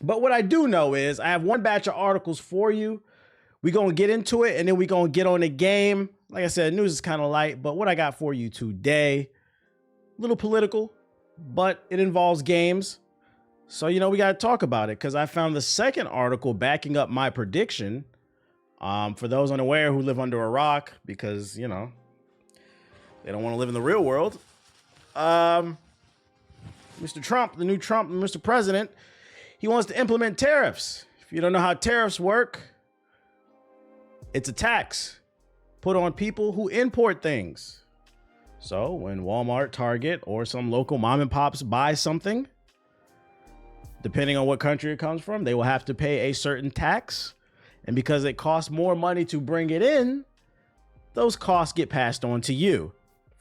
But what I do know is I have one batch of articles for you. We're going to get into it, and then we're going to get on the game. Like I said, news is kind of light, but what I got for you today, a little political, but it involves games. So, we got to talk about it because I found the second article backing up my prediction. For those unaware who live under a rock, because, they don't want to live in the real world. Mr. Trump, the new Trump, Mr. President, he wants to implement tariffs. If you don't know how tariffs work, it's a tax put on people who import things. So when Walmart, Target, or some local mom and pops buy something, depending on what country it comes from, they will have to pay a certain tax. And because it costs more money to bring it in, those costs get passed on to you.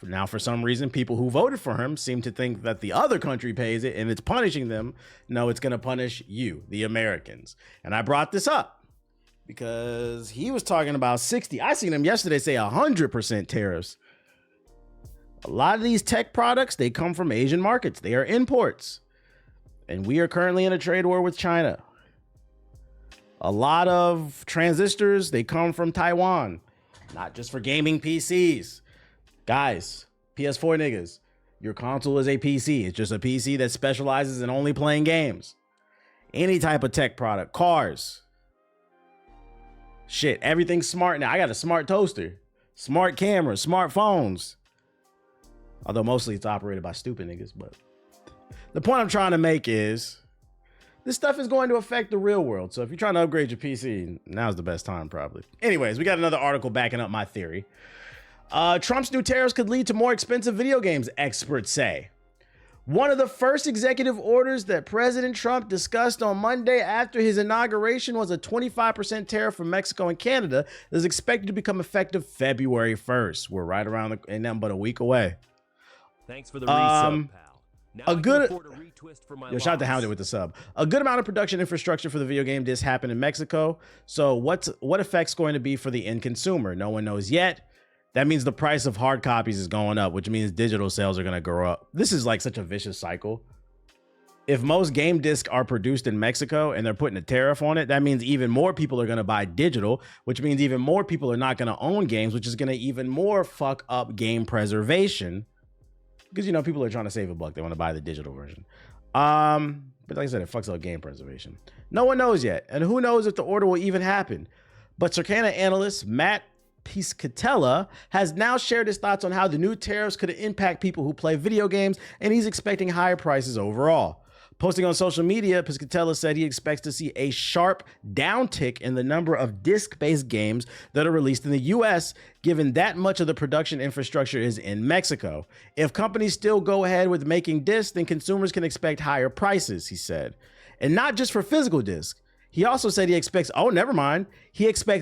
Now, for some reason, people who voted for him seem to think that the other country pays it and it's punishing them. No, it's going to punish you, the Americans. And I brought this up because he was talking about 60. I seen him yesterday say 100% tariffs. A lot of these tech products, they come from Asian markets. They are imports. And we are currently in a trade war with China. A lot of transistors, they come from Taiwan, not just for gaming PCs. Guys, PS4 niggas, your console is a PC. It's just a PC that specializes in only playing games. Any type of tech product, cars. Shit, everything's smart now. I got a smart toaster, smart cameras, smartphones. Although mostly it's operated by stupid niggas, but the point I'm trying to make is this stuff is going to affect the real world. So if you're trying to upgrade your PC, now's the best time probably. Anyways, we got another article backing up my theory. Trump's new tariffs could lead to more expensive video games, experts say. One of the first executive orders that President Trump discussed on Monday after his inauguration was a 25% tariff from Mexico and Canada that is expected to become effective February 1st. We're right around ain't nothing but a week away. Thanks for the resub, pal. Now Shout out to Hounded with the sub. A good amount of production infrastructure for the video game disc happened in Mexico. So what effect's going to be for the end consumer? No one knows yet. That means the price of hard copies is going up, which means digital sales are going to grow up. This is like such a vicious cycle. If most game discs are produced in Mexico and they're putting a tariff on it, that means even more people are going to buy digital, which means even more people are not going to own games, which is going to even more fuck up game preservation. Because, people are trying to save a buck. They want to buy the digital version. But like I said, it fucks up game preservation. No one knows yet. And who knows if the order will even happen. But Circana analyst Matt Piscatella has now shared his thoughts on how the new tariffs could impact people who play video games, and he's expecting higher prices overall. Posting on social media, Piscatella said he expects to see a sharp downtick in the number of disc-based games that are released in the US, given that much of the production infrastructure is in Mexico. If companies still go ahead with making discs, then consumers can expect higher prices, he said. And not just for physical discs. He also said he expects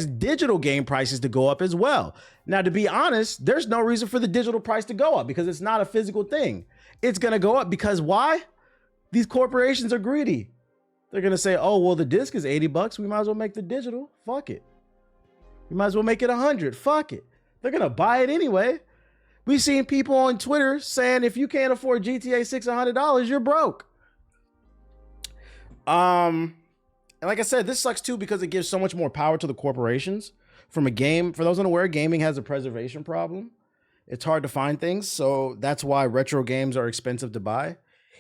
digital game prices to go up as well. Now, to be honest, there's no reason for the digital price to go up because it's not a physical thing. It's going to go up because why? These corporations are greedy. They're going to say, oh, well, the disc is $80. We might as well make the digital. Fuck it. We might as well make it 100. Fuck it. They're going to buy it anyway. We've seen people on Twitter saying if you can't afford GTA 6 $100, you're broke. And like I said, this sucks too because it gives so much more power to the corporations. From a game, for those unaware, gaming has a preservation problem. It's hard to find things, so that's why retro games are expensive to buy.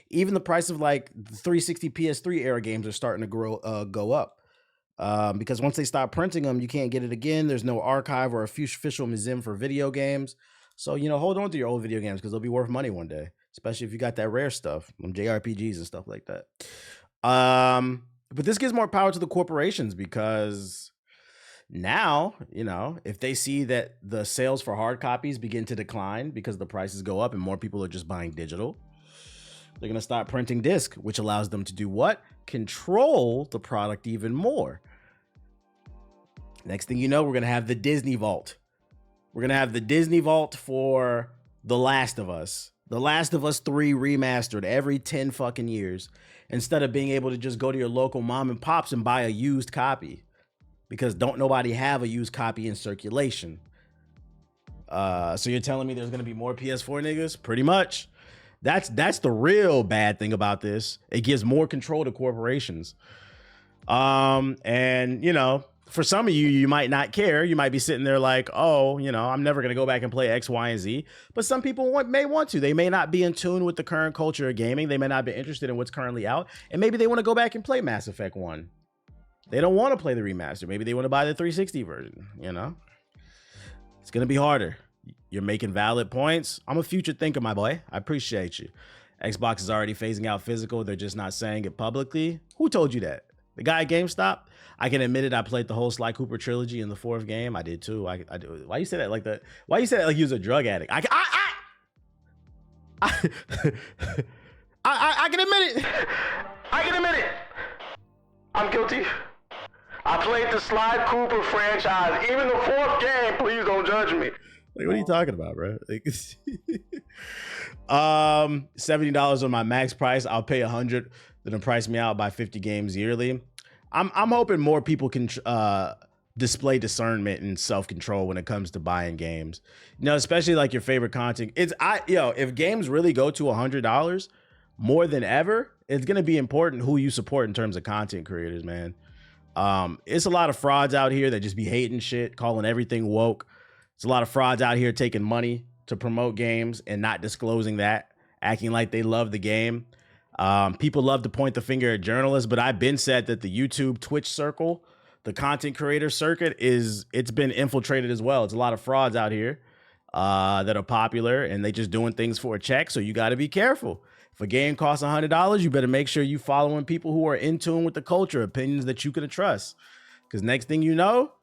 Even the price of like the 360 PS3 era games are starting to go up because once they stop printing them, you can't get it again. There's no archive or official museum for video games. So, hold on to your old video games because they'll be worth money one day, especially if you got that rare stuff, JRPGs and stuff like that. But this gives more power to the corporations because now, if they see that the sales for hard copies begin to decline because the prices go up and more people are just buying digital, they're going to stop printing disc, which allows them to do what? Control the product even more. Next thing you know, we're going to have the Disney Vault. We're going to have the Disney Vault for The Last of Us. The Last of Us 3 remastered every 10 fucking years. Instead of being able to just go to your local mom and pops and buy a used copy. Because don't nobody have a used copy in circulation. So you're telling me there's going to be more PS4 niggas? Pretty much. That's the real bad thing about this. It gives more control to corporations. And you know, for some of you, you might not care. You might be sitting there like, oh, you know, I'm never going to go back and play X, Y, and Z. But some people may want to. They may not be in tune with the current culture of gaming. They may not be interested in what's currently out. And maybe they want to go back and play Mass Effect 1. They don't want to play the remaster. Maybe they want to buy the 360 version, you know? It's going to be harder. You're making valid points. I'm a future thinker, my boy. I appreciate you. Xbox is already phasing out physical. They're just not saying it publicly. Who told you that? The guy at GameStop? I can admit it. I played the whole Sly Cooper trilogy in the 4th game. I did too. I do. Why you say that like that? Why you say that like he was a drug addict? I can admit it. I can admit it. I'm guilty. I played the Sly Cooper franchise. Even the 4th game. Please don't judge me. Like, what are you talking about, bro? Like, $70 on my max price. I'll pay $100. Then price me out by 50 games yearly. I'm hoping more people can display discernment and self-control when it comes to buying games. You know, especially like your favorite content. If games really go to $100 more than ever, it's gonna be important who you support in terms of content creators, man. It's a lot of frauds out here that just be hating shit, calling everything woke. It's a lot of frauds out here taking money to promote games and not disclosing that, acting like they love the game. People love to point the finger at journalists, but I've been said that the YouTube, Twitch circle, the content creator circuit it's been infiltrated as well. It's a lot of frauds out here that are popular and they just doing things for a check. So you got to be careful. If a game costs $100, you better make sure you following people who are in tune with the culture, opinions that you can trust. Because next thing you know,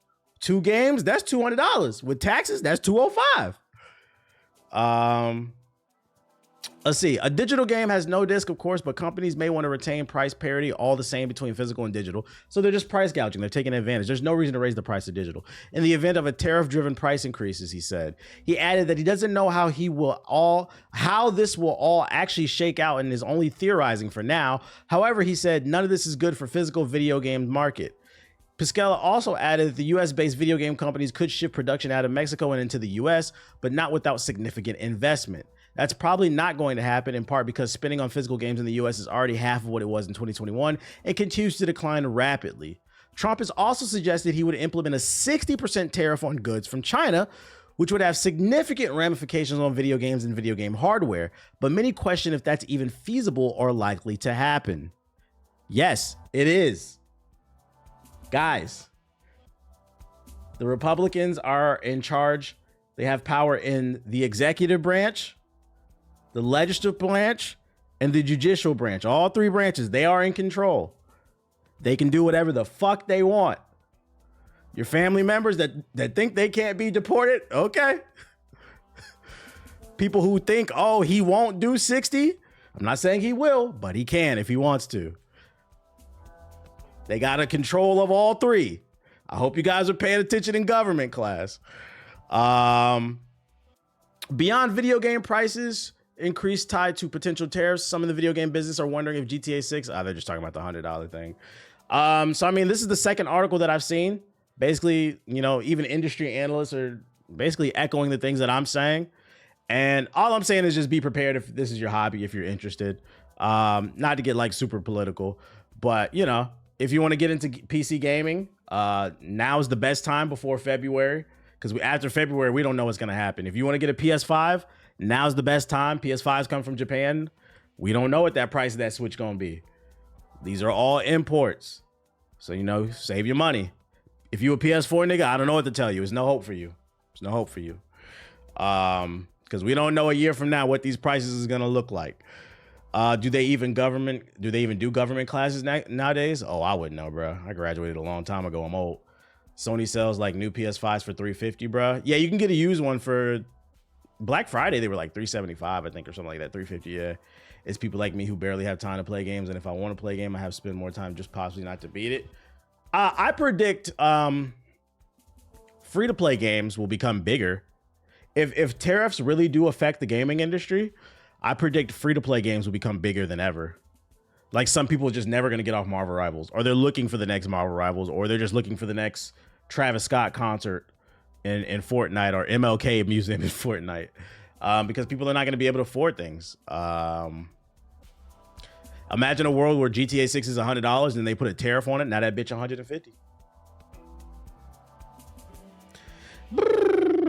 2 games, that's $200. With taxes, that's $205. Let's see. A digital game has no disc, of course, but companies may want to retain price parity all the same between physical and digital. So they're just price gouging. They're taking advantage. There's no reason to raise the price of digital. In the event of a tariff-driven price increases, he said. He added that he doesn't know how this will all actually shake out and is only theorizing for now. However, he said none of this is good for physical video game market. Piscella also added that the US-based video game companies could ship production out of Mexico and into the US, but not without significant investment. That's probably not going to happen, in part because spending on physical games in the US is already half of what it was in 2021 and continues to decline rapidly. Trump has also suggested he would implement a 60% tariff on goods from China, which would have significant ramifications on video games and video game hardware, but many question if that's even feasible or likely to happen. Yes, it is. Guys, the Republicans are in charge. They have power in the executive branch, the legislative branch, and the judicial branch. All 3 branches, they are in control. They can do whatever the fuck they want. Your family members that think they can't be deported, okay. People who think, oh, he won't do 60. I'm not saying he will, but he can if he wants to. They got a control of all 3. I hope you guys are paying attention in government class. Beyond video game prices, increase tied to potential tariffs, some in the video game business are wondering if GTA 6, they're just talking about the $100 thing. So, I mean, this is the second article that I've seen. Basically, you know, even industry analysts are basically echoing the things that I'm saying. And all I'm saying is just be prepared if this is your hobby, if you're interested. Not to get like super political, but, you know, if you want to get into PC gaming, now's the best time before February. Because after February, we don't know what's going to happen. If you want to get a PS5, now's the best time. PS5s come from Japan. We don't know what that price of that Switch going to be. These are all imports. So, you know, save your money. If you a PS4 nigga, I don't know what to tell you. There's no hope for you. There's no hope for you. Because we don't know a year from now what these prices is going to look like. Do they even do government classes nowadays? Oh, I wouldn't know, bro. I graduated a long time ago. I'm old. Sony sells like new PS5s for $350, bro. Yeah, you can get a used one for Black Friday. They were like $375, I think, or something like that. $350, yeah. It's people like me who barely have time to play games, and if I want to play a game, I have to spend more time just possibly not to beat it. I predict free-to-play games will become bigger. If tariffs really do affect the gaming industry, I predict free-to-play games will become bigger than ever. Like, some people are just never going to get off Marvel Rivals, or they're looking for the next Marvel Rivals, or they're just looking for the next Travis Scott concert in Fortnite, or MLK Museum in Fortnite. because people are not going to be able to afford things. Imagine a world where GTA 6 is $100 and they put a tariff on it. Now that bitch $150.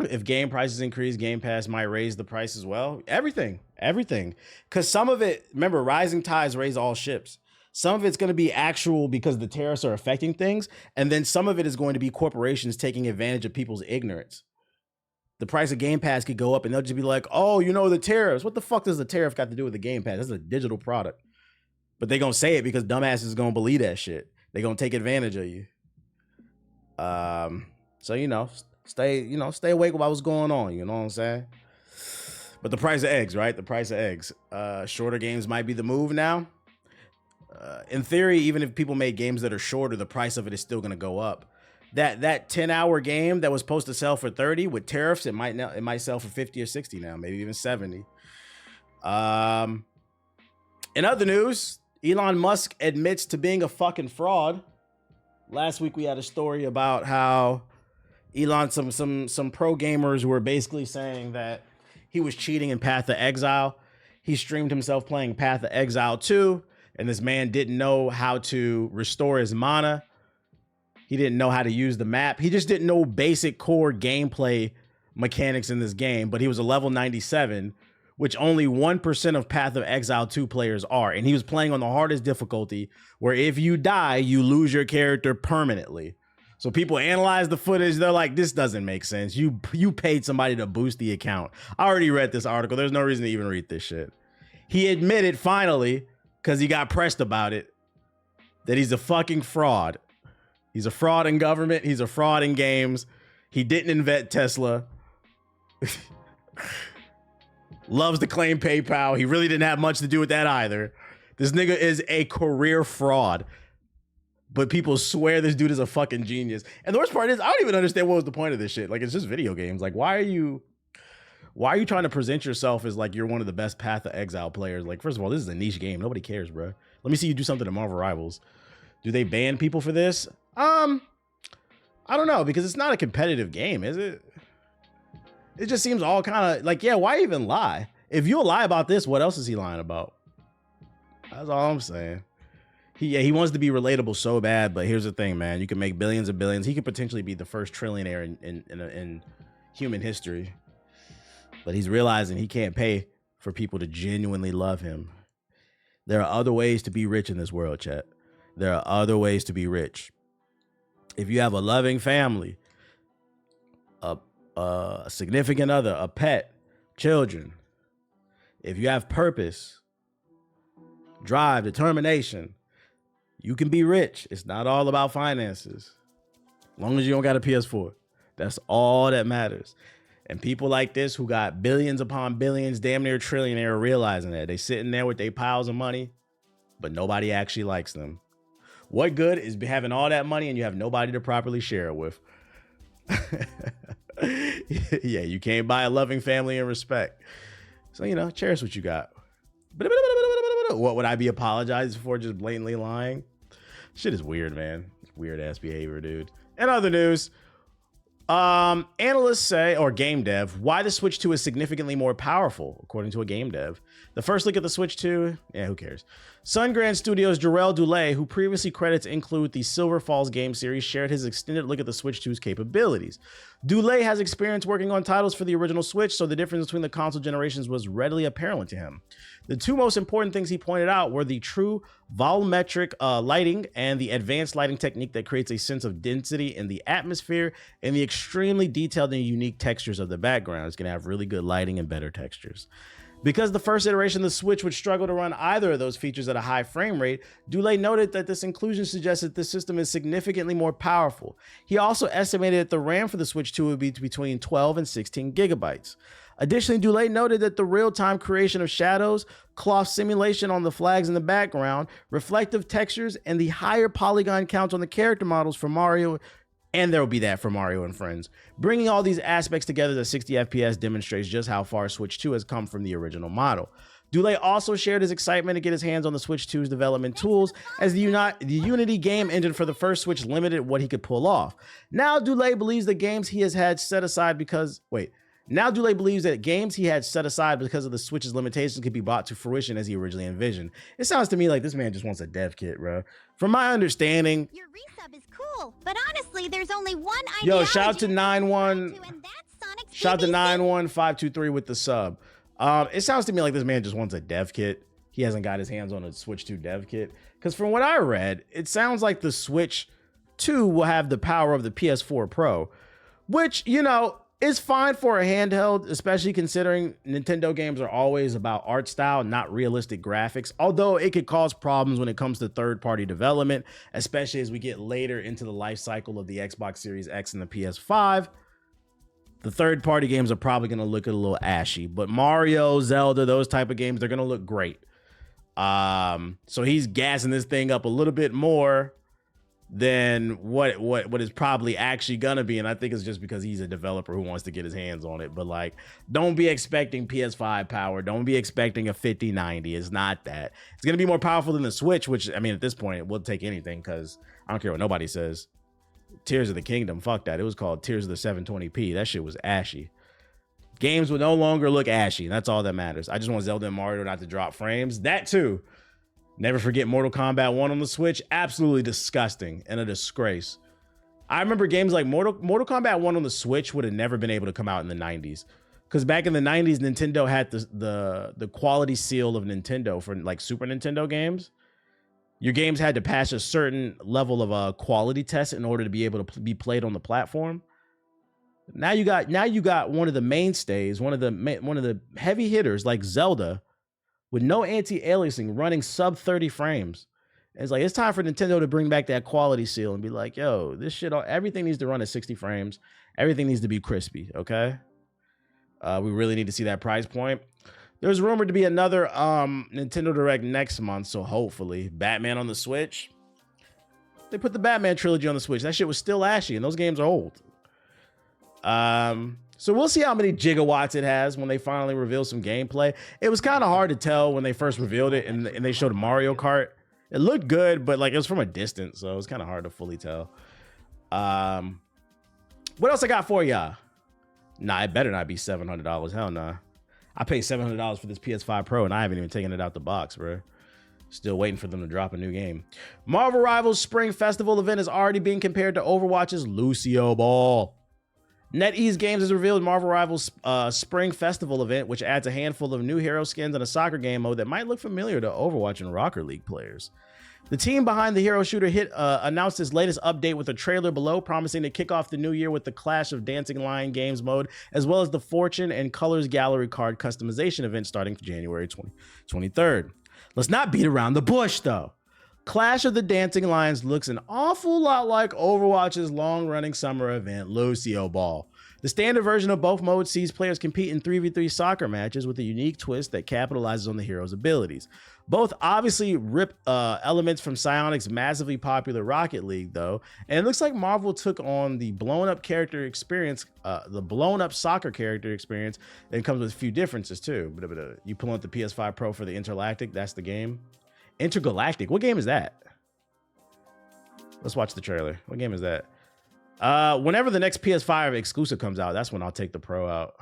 If game prices increase, Game Pass might raise the price as well. Everything. Because some of it, remember, rising tides raise all ships. Some of it's going to be actual because the tariffs are affecting things. And then some of it is going to be corporations taking advantage of people's ignorance. The price of Game Pass could go up and they'll just be like, oh, you know, the tariffs. What the fuck does the tariff got to do with the Game Pass? That's a digital product. But they going to say it because dumbasses is going to believe that shit. They going to take advantage of you. So, you know, stay awake about what's going on. You know what I'm saying? But the price of eggs, right? The price of eggs. Shorter games might be the move now. In theory, even if people make games that are shorter, the price of it is still going to go up. That 10-hour game that was supposed to sell for 30 with tariffs, it might sell for 50 or 60 now, maybe even 70. In other news, Elon Musk admits to being a fucking fraud. Last week we had a story about how Elon, some pro gamers were basically saying that he was cheating in Path of Exile. He streamed himself playing Path of Exile 2, and this man didn't know how to restore his mana. He didn't know how to use the map. He just didn't know basic core gameplay mechanics in this game, but he was a level 97, which only 1% of Path of Exile 2 players are. And he was playing on the hardest difficulty, where if you die, you lose your character permanently. So people analyze the footage. They're like, this doesn't make sense. You paid somebody to boost the account. I already read this article. There's no reason to even read this shit. He admitted finally, because he got pressed about it, that he's a fucking fraud. He's a fraud in government. He's a fraud in games. He didn't invent Tesla. Loves to claim PayPal. He really didn't have much to do with that either. This nigga is a career fraud. But people swear this dude is a fucking genius. And the worst part is, I don't even understand what was the point of this shit. Like, it's just video games. Like, why are you trying to present yourself as like you're one of the best Path of Exile players? Like, first of all, this is a niche game. Nobody cares, bro. Let me see you do something to Marvel Rivals. Do they ban people for this? I don't know, because it's not a competitive game, is it? It just seems all kind of like, yeah, why even lie? If you'll lie about this, what else is he lying about? That's all I'm saying. He wants to be relatable so bad, but here's the thing, man. You can make billions and billions. He could potentially be the first trillionaire in human history. But he's realizing he can't pay for people to genuinely love him. There are other ways to be rich in this world, chat. There are other ways to be rich. If you have a loving family, a significant other, a pet, children, if you have purpose, drive, determination, you can be rich. It's not all about finances. As long as you don't got a PS4. That's all that matters. And people like this who got billions upon billions, damn near trillionaire, are realizing that. They sitting there with their piles of money, but nobody actually likes them. What good is having all that money and you have nobody to properly share it with? Yeah, you can't buy a loving family and respect. So, you know, cherish what you got. What would I be apologizing for? Just blatantly lying? Shit is weird, man. Weird ass behavior, dude. In other news, analysts say, or game dev, why the Switch 2 is significantly more powerful, according to a game dev. The first look at the Switch 2, yeah, who cares? Sungrand Studios' Jarrell Dulé, who previously credits include the Silver Falls game series, shared his extended look at the Switch 2's capabilities. Dulé has experience working on titles for the original Switch, so the difference between the console generations was readily apparent to him. The two most important things he pointed out were the true volumetric lighting and the advanced lighting technique that creates a sense of density in the atmosphere and the extremely detailed and unique textures of the background. It's going to have really good lighting and better textures. Because the first iteration of the Switch would struggle to run either of those features at a high frame rate, Dulé noted that this inclusion suggests that this system is significantly more powerful. He also estimated that the RAM for the Switch 2 would be between 12 and 16 gigabytes. Additionally, Dulé noted that the real-time creation of shadows, cloth simulation on the flags in the background, reflective textures, and the higher polygon counts on the character models for Mario, and there will be that for Mario and Friends. Bringing all these aspects together to 60 FPS demonstrates just how far Switch 2 has come from the original model. Dulé also shared his excitement to get his hands on the Switch 2's development tools, as the Unity game engine for the first Switch limited what he could pull off. Now Dulé believes the games he has had set aside because, Now Dule believes that games he had set aside because of the Switch's limitations could be brought to fruition as he originally envisioned. It sounds to me like this man just wants a dev kit, bro. From my understanding, your resub is cool, but honestly, there's only one yo, shout out to 91. Shout out to 91523 with the sub. It sounds to me like this man just wants a dev kit. He hasn't got his hands on a Switch 2 dev kit. Because from what I read, it sounds like the Switch 2 will have the power of the PS4 Pro, which, you know, is fine for a handheld, especially considering Nintendo games are always about art style, not realistic graphics. Although it could cause problems when it comes to third-party development, especially as we get later into the life cycle of the Xbox Series X and the PS5. The third-party games are probably going to look a little ashy, but Mario, Zelda, those type of games, they're going to look great. So he's gassing this thing up a little bit more than what is probably actually gonna be, and I think it's just because he's a developer who wants to get his hands on it. But like, don't be expecting PS5 power. Don't be expecting a 5090. It's not that. It's gonna be more powerful than the Switch, which, I mean, at this point, we'll take anything because I don't care what nobody says. Tears of the Kingdom, fuck that. It was called Tears of the 720p. That shit was ashy. Games would no longer look ashy, and that's all that matters. I just want Zelda and Mario not to drop frames. That too. Never forget Mortal Kombat 1 on the Switch. Absolutely disgusting and a disgrace. I remember games like Mortal Kombat 1 on the Switch would have never been able to come out in the 90s. Because back in the 90s, Nintendo had the quality seal of Nintendo for like Super Nintendo games. Your games had to pass a certain level of a quality test in order to be able to be played on the platform. Now you got one of the mainstays, one of the heavy hitters like Zelda, with no anti-aliasing, running sub 30 frames. And it's like, it's time for Nintendo to bring back that quality seal and be like, yo, this shit, everything needs to run at 60 frames. Everything needs to be crispy, okay? We really need to see that price point. There's rumored to be another Nintendo Direct next month, so hopefully. Batman on the Switch. They put the Batman trilogy on the Switch. That shit was still ashy, and those games are old. So we'll see how many gigawatts it has when they finally reveal some gameplay. It was kind of hard to tell when they first revealed it and they showed Mario Kart. It looked good, but like it was from a distance, so it was kind of hard to fully tell. What else I got for y'all? Nah, it better not be $700. Hell nah. I paid $700 for this PS5 Pro and I haven't even taken it out the box, bro. Still waiting for them to drop a new game. Marvel Rivals Spring Festival event is already being compared to Overwatch's Lucio Ball. NetEase Games has revealed Marvel Rivals Spring Festival event, which adds a handful of new hero skins and a soccer game mode that might look familiar to Overwatch and Rocket League players. The team behind the hero shooter hit announced its latest update with a trailer below, promising to kick off the new year with the Clash of Dancing Lion games mode, as well as the Fortune and Colors Gallery card customization event starting January 23rd. Let's not beat around the bush, though. Clash of the Dancing Lions looks an awful lot like Overwatch's long-running summer event, Lucio Ball. The standard version of both modes sees players compete in 3v3 soccer matches with a unique twist that capitalizes on the hero's abilities. Both obviously rip elements from Psyonix's massively popular Rocket League, though, and it looks like Marvel took on the blown-up character experience, the blown-up soccer character experience, and comes with a few differences, too. You pull out the PS5 Pro for the Intergalactic, that's the game. Intergalactic, what game is that? Let's watch the trailer. What game is that? Whenever the next PS5 exclusive comes out, that's when I'll take the Pro out.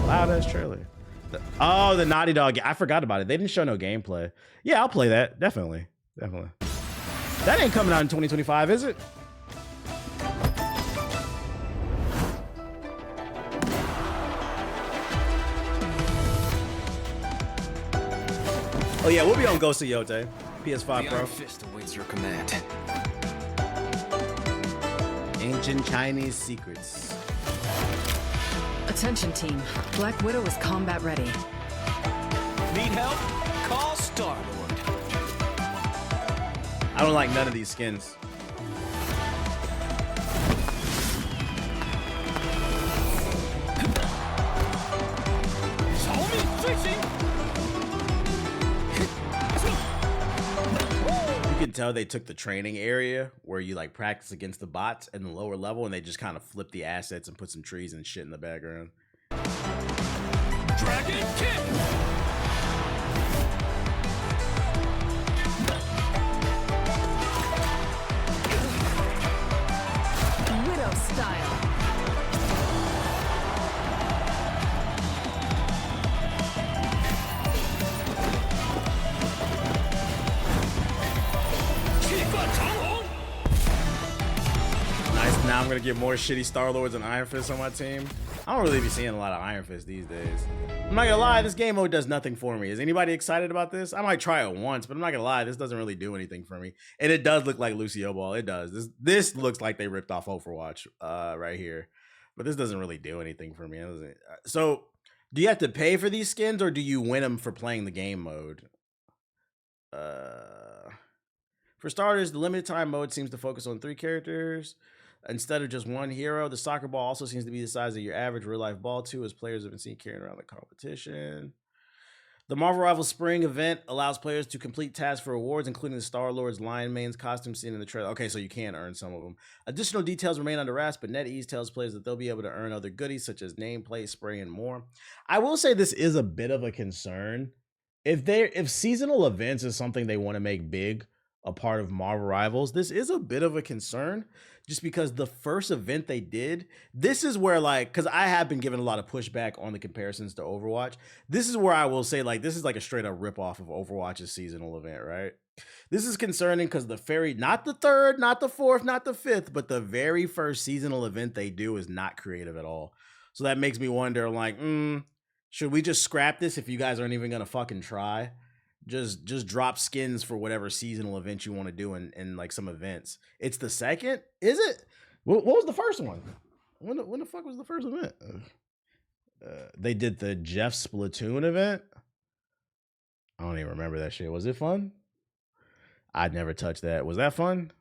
Loud ass trailer. Oh, the Naughty Dog. I forgot about it. They didn't show no gameplay. Yeah, I'll play that. Definitely. That ain't coming out in 2025, is it? Oh yeah, we'll be on Ghost of Yote, PS5 Pro. Fist awaits your command. Ancient Chinese secrets. Attention team, Black Widow is combat ready. Need help? Call Star-Lord. I don't like none of these skins. You can tell they took the training area where you like practice against the bots in the lower level and they just kind of flip the assets and put some trees and shit in the background. Dragon kick! style. Nice. Now I'm gonna get more shitty Star Lords and Iron Fists on my team. I don't really be seeing a lot of Iron Fists these days. I'm not gonna lie, this game mode does nothing for me. Is anybody excited about this? I might try it once, but I'm not gonna lie, this doesn't really do anything for me. And it does look like Lucio Ball. It does. This looks like they ripped off Overwatch right here. But this doesn't really do anything for me. So, do you have to pay for these skins or do you win them for playing the game mode? For starters, the limited time mode seems to focus on 3 characters instead of just one hero. The soccer ball also seems to be the size of your average real life ball too, as players have been seen carrying around the competition. The Marvel Rivals Spring event allows players to complete tasks for awards, including the Star-Lord's Lion Mane's costume scene in the trailer. Okay, so you can earn some of them. Additional details remain under wraps, but NetEase tells players that they'll be able to earn other goodies such as nameplate, spray, and more. I will say this is a bit of a concern. If seasonal events is something they want to make big, a part of Marvel Rivals, this is a bit of a concern just because the first event they did, this is where like, because I have been given a lot of pushback on the comparisons to Overwatch. This is where I will say like, this is like a straight up ripoff of Overwatch's seasonal event, right? This is concerning because not the third, not the fourth, not the fifth, but the very first seasonal event they do is not creative at all. So that makes me wonder like, should we just scrap this if you guys aren't even going to fucking try? Just drop skins for whatever seasonal event you want to do in like some events. It's the second, is it? What was the first one? When the fuck was the first event? They did the Jeff Splatoon event. I don't even remember that shit. Was it fun? I'd never touched that. Was that fun?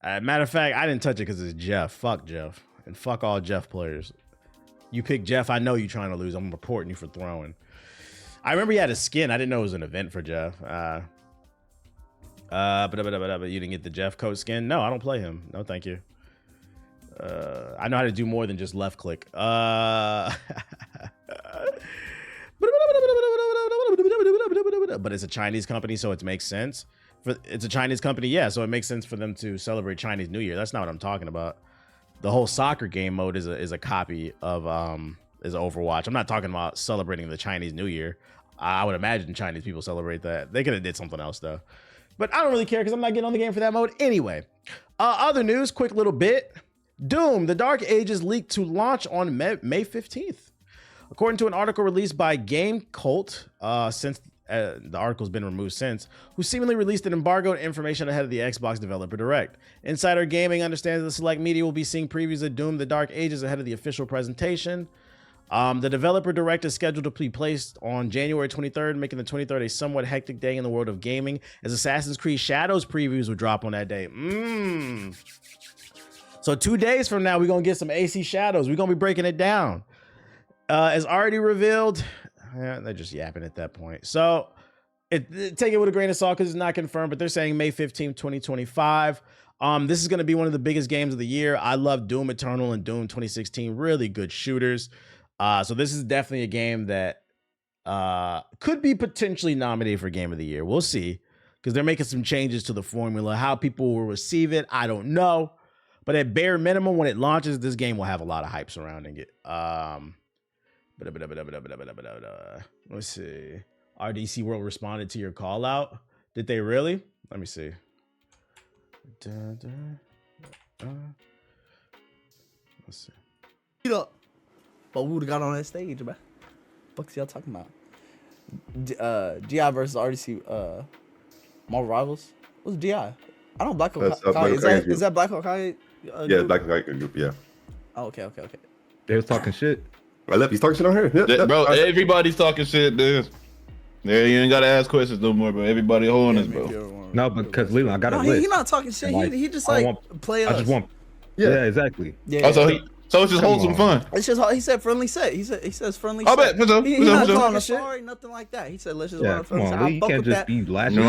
Matter of fact, I didn't touch it because it's Jeff. Fuck Jeff. And fuck all Jeff players. You pick Jeff, I know you're trying to lose. I'm reporting you for throwing. I remember he had a skin. I didn't know it was an event for Jeff. But you didn't get the Jeff coat skin? No, I don't play him. No, thank you. I know how to do more than just left click. But it's a Chinese company, so it makes sense. It's a Chinese company, yeah, so it makes sense for them to celebrate Chinese New Year. That's not what I'm talking about. The whole soccer game mode is a copy of is Overwatch. I'm not talking about celebrating the Chinese New Year. I would imagine Chinese people celebrate that. They could have did something else though. But I don't really care because I'm not getting on the game for that mode anyway. Other news, quick little bit. Doom, The Dark Ages leaked to launch on May 15th. According to an article released by Game Cult, since the article's been removed since, who seemingly released an embargoed information ahead of the Xbox Developer Direct. Insider Gaming understands that select media will be seeing previews of Doom, The Dark Ages ahead of the official presentation. The Developer Direct is scheduled to be placed on January 23rd, making the 23rd a somewhat hectic day in the world of gaming, as Assassin's Creed Shadows previews will drop on that day. So 2 days from now, we're going to get some AC Shadows. We're going to be breaking it down. As already revealed, they're just yapping at that point. So take it with a grain of salt because it's not confirmed, but they're saying May 15th, 2025. This is going to be one of the biggest games of the year. I love Doom Eternal and Doom 2016. Really good shooters. So this is definitely a game that could be potentially nominated for Game of the Year. We'll see, because they're making some changes to the formula. How people will receive it, I don't know. But at bare minimum, when it launches, this game will have a lot of hype surrounding it. Let's see. RDC World responded to your call out. Did they really? Let me see. Let's see. Get up. But we would have got on that stage, man. What's y'all talking about? GI versus RDC Marvel Rivals? What's DI? I don't Black Hawk. Is that Black Hawk? Yeah, Black Hawk group, yeah. Oh, okay. They was talking shit. I left. He's talking shit on here. Yep. Bro, everybody's talking shit, dude. Yeah, you ain't gotta ask questions no more, bro. Everybody holding us, bro. No, because Leland, I got a list. He's not talking shit. Like, he just play us. I just want. Yeah, exactly. Yeah. So it's just wholesome fun. It's just he said friendly set. He says friendly. I bet. He's not calling us sorry, nothing like that. He said let's just run a friendly set. You can't just be lashing.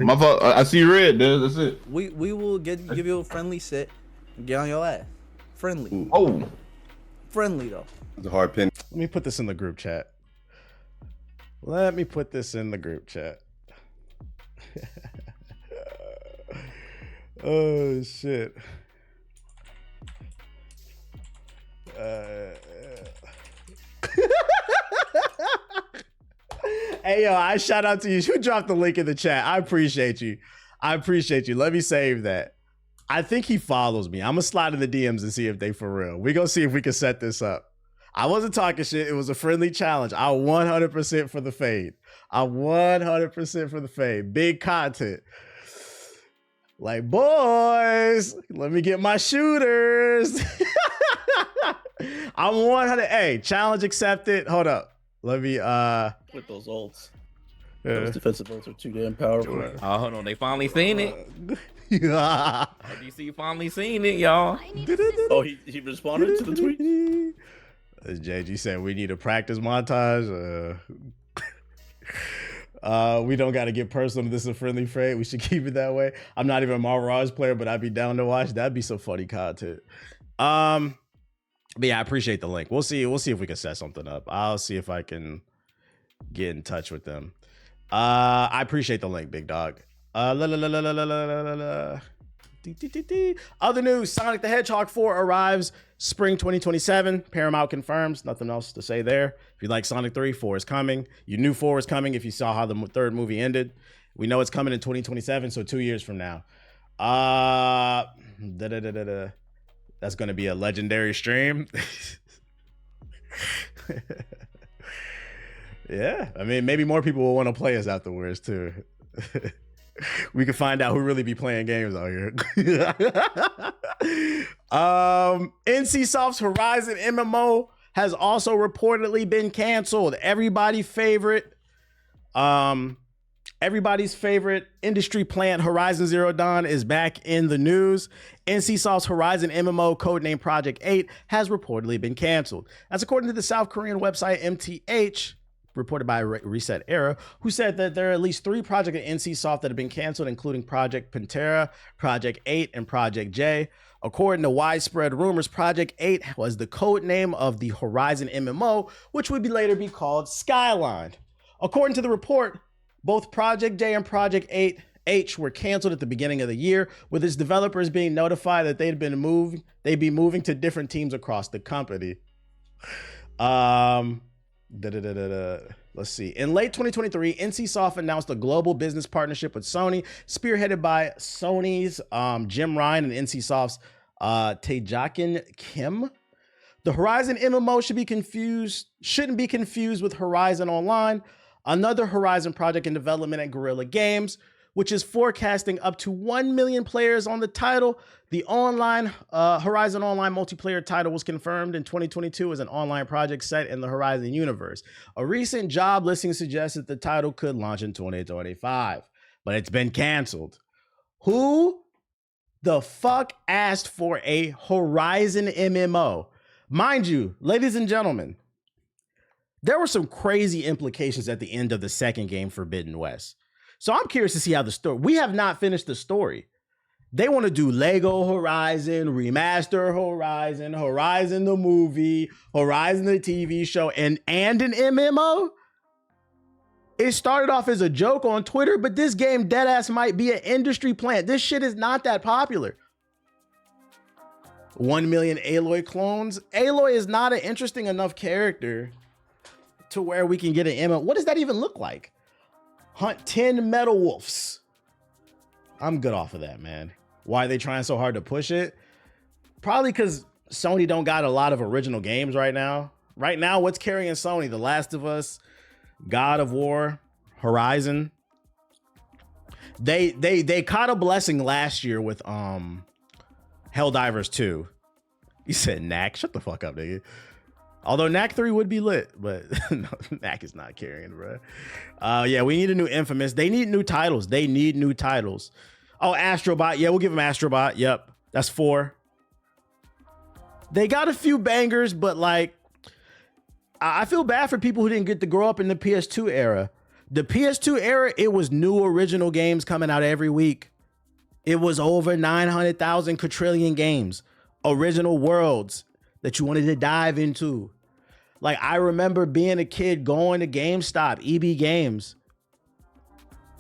My fault. I see red, dude. That's it. We will give you a friendly set and get on your ass. Friendly. Ooh. Oh. Friendly though. It's a hard pin. Let me put this in the group chat. Oh shit. Hey, yo, I shout out to you. You dropped the link in the chat. I appreciate you. Let me save that. I think he follows me. I'm going to slide in the DMs and see if they for real. We're going to see if we can set this up. I wasn't talking shit. It was a friendly challenge. I 100% for the fade. Big content. Like, boys, let me get my shooters. I'm 100. Hey, challenge accepted. Hold up. Let me, With those ults. Those defensive ults are too damn powerful. Oh, hold on. They finally seen it. Yeah. DC finally seen it, y'all. Oh, he responded to the tweet? As JG said, we need a practice montage. We don't got to get personal. This is a friendly fray. We should keep it that way. I'm not even a Marvel Rise player, but I'd be down to watch. That'd be some funny content. But yeah, I appreciate the link. We'll see if we can set something up. I'll see if I can get in touch with them. I appreciate the link, big dog. Other news: Sonic the Hedgehog 4 arrives spring 2027. Paramount confirms. Nothing else to say there. If you like Sonic 3, 4 is coming. You knew 4 was coming if you saw how the third movie ended. We know it's coming in 2027, so 2 years from now. That's going to be a legendary stream. Yeah, I mean, maybe more people will want to play us afterwards too. We can find out who really be playing games out here. NCSoft's Horizon MMO has also reportedly been canceled. Everybody's favorite industry plant Horizon Zero Dawn is back in the news. NCSoft's Horizon MMO, codenamed Project 8, has reportedly been canceled. That's according to the South Korean website MTH, reported by Reset Era, who said that there are at least 3 projects at NCSoft that have been canceled, including Project Pantera, Project 8, and Project J. According to widespread rumors, Project 8 was the code name of the Horizon MMO, which would later be called Skyline. According to the report, both Project J and Project 8H were canceled at the beginning of the year, with its developers being notified that they'd be moving to different teams across the company. Let's see. In late 2023, NCSoft announced a global business partnership with Sony, spearheaded by Sony's Jim Ryan and NCSoft's Taejakin Kim. The Horizon MMO shouldn't be confused with Horizon Online, another Horizon project in development at Guerrilla Games, which is forecasting up to 1 million players on the title. The Horizon Online multiplayer title was confirmed in 2022 as an online project set in the Horizon universe. A recent job listing suggests that the title could launch in 2025, but it's been canceled. Who the fuck asked for a Horizon MMO? Mind you, ladies and gentlemen, there were some crazy implications at the end of the second game, Forbidden West. So I'm curious to see how the story, we have not finished the story. They want to do Lego Horizon, remaster Horizon, Horizon the movie, Horizon the TV show, and an MMO. It started off as a joke on Twitter, but this game deadass might be an industry plant. This shit is not that popular. 1 million Aloy clones. Aloy is not an interesting enough character to where we can get an MMO. What does that even look like? Hunt 10 Metal Wolves. I'm good off of that, man. Why are they trying so hard to push it? Probably because Sony don't got a lot of original games right now. Right now, what's carrying Sony? The Last of Us, God of War, Horizon. They caught a blessing last year with Helldivers 2. You said Knack. Shut the fuck up, nigga. Although Knack 3 would be lit, but no, Knack is not carrying, bro. Yeah, we need a new Infamous. They need new titles. Oh, Astrobot. Yeah, we'll give them Astrobot. Yep, that's 4. They got a few bangers, but like, I feel bad for people who didn't get to grow up in the PS2 era. The PS2 era, it was new original games coming out every week. It was over 900,000 quadrillion games, original worlds that you wanted to dive into. Like, I remember being a kid going to GameStop, EB Games,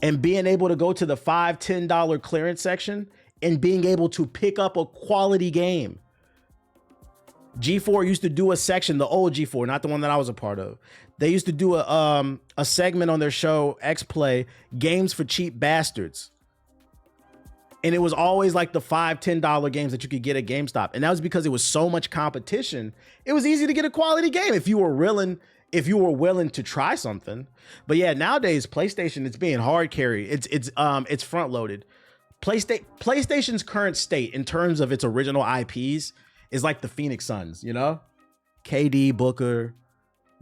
and being able to go to the $5, $10 clearance section and being able to pick up a quality game. G4 used to do a section, the old G4, not the one that I was a part of. They used to do a segment on their show, X Play, Games for Cheap Bastards. And it was always like the $5, $10 games that you could get at GameStop. And that was because it was so much competition. It was easy to get a quality game if you were willing to try something. But yeah, nowadays PlayStation, it's being hard carried. It's front loaded. PlayStation's current state in terms of its original IPs is like the Phoenix Suns, you know? KD, Booker,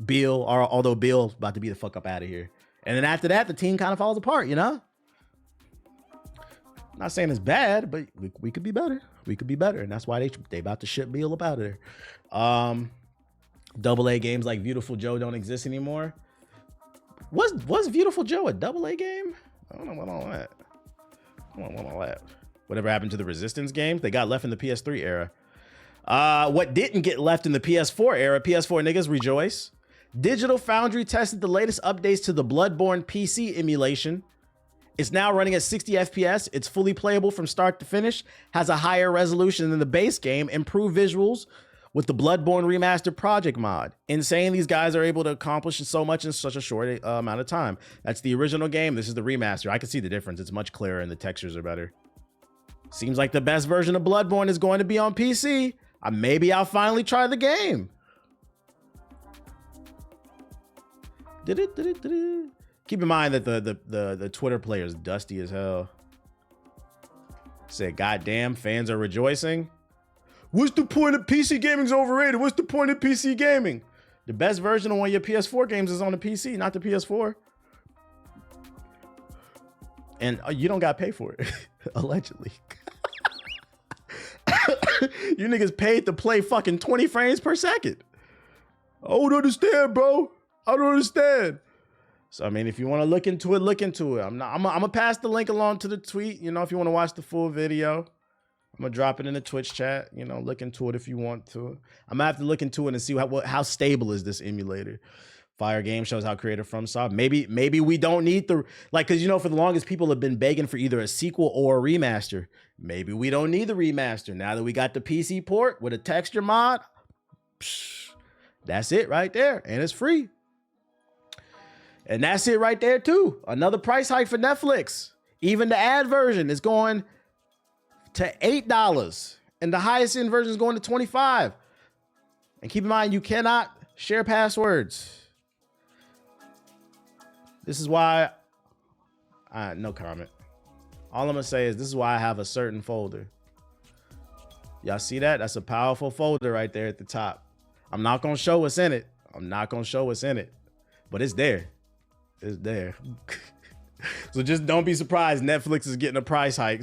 Beal, although Beal's about to be the fuck up out of here. And then after that, the team kind of falls apart, you know? Not saying it's bad, but we could be better. We could be better. And that's why they about to ship Beal up out of there. AA games like Beautiful Joe don't exist anymore. Was Beautiful Joe a AA game? I don't know what all that. Whatever happened to the Resistance games? They got left in the PS3 era. What didn't get left in the PS4 era, PS4 niggas rejoice. Digital Foundry tested the latest updates to the Bloodborne PC emulation. It's now running at 60 FPS. It's fully playable from start to finish, has a higher resolution than the base game, improved visuals with the Bloodborne Remaster Project mod. Insane these guys are able to accomplish so much in such a short amount of time. That's the original game. This is the remaster. I can see the difference. It's much clearer and the textures are better. Seems like the best version of Bloodborne is going to be on PC. Maybe I'll finally try the game. Keep in mind that the Twitter player is dusty as hell. Said, goddamn, fans are rejoicing. What's the point of PC gaming's overrated? What's the point of PC gaming? The best version of one of your PS4 games is on the PC, not the PS4. And you don't got to pay for it, allegedly. You niggas paid to play fucking 20 frames per second. I don't understand, bro. I don't understand. So, I mean, if you want to look into it, look into it. I'm gonna pass the link along to the tweet. You know, if you want to watch the full video, I'm gonna drop it in the Twitch chat. You know, look into it if you want to. I'm gonna have to look into it and see how stable is this emulator. Fire Game shows how creative FromSoft. Maybe we don't need because you know, for the longest people have been begging for either a sequel or a remaster. Maybe we don't need the remaster now that we got the PC port with a texture mod. That's it right there, and it's free. And that's it right there too. Another price hike for Netflix. Even the ad version is going to $8, and the highest end version is going to $25. And keep in mind, you cannot share passwords. This is why, no comment. All I'm gonna say is this is why I have a certain folder. Y'all see that? That's a powerful folder right there at the top. I'm not gonna show what's in it. But it's there. It's there. So just don't be surprised Netflix is getting a price hike.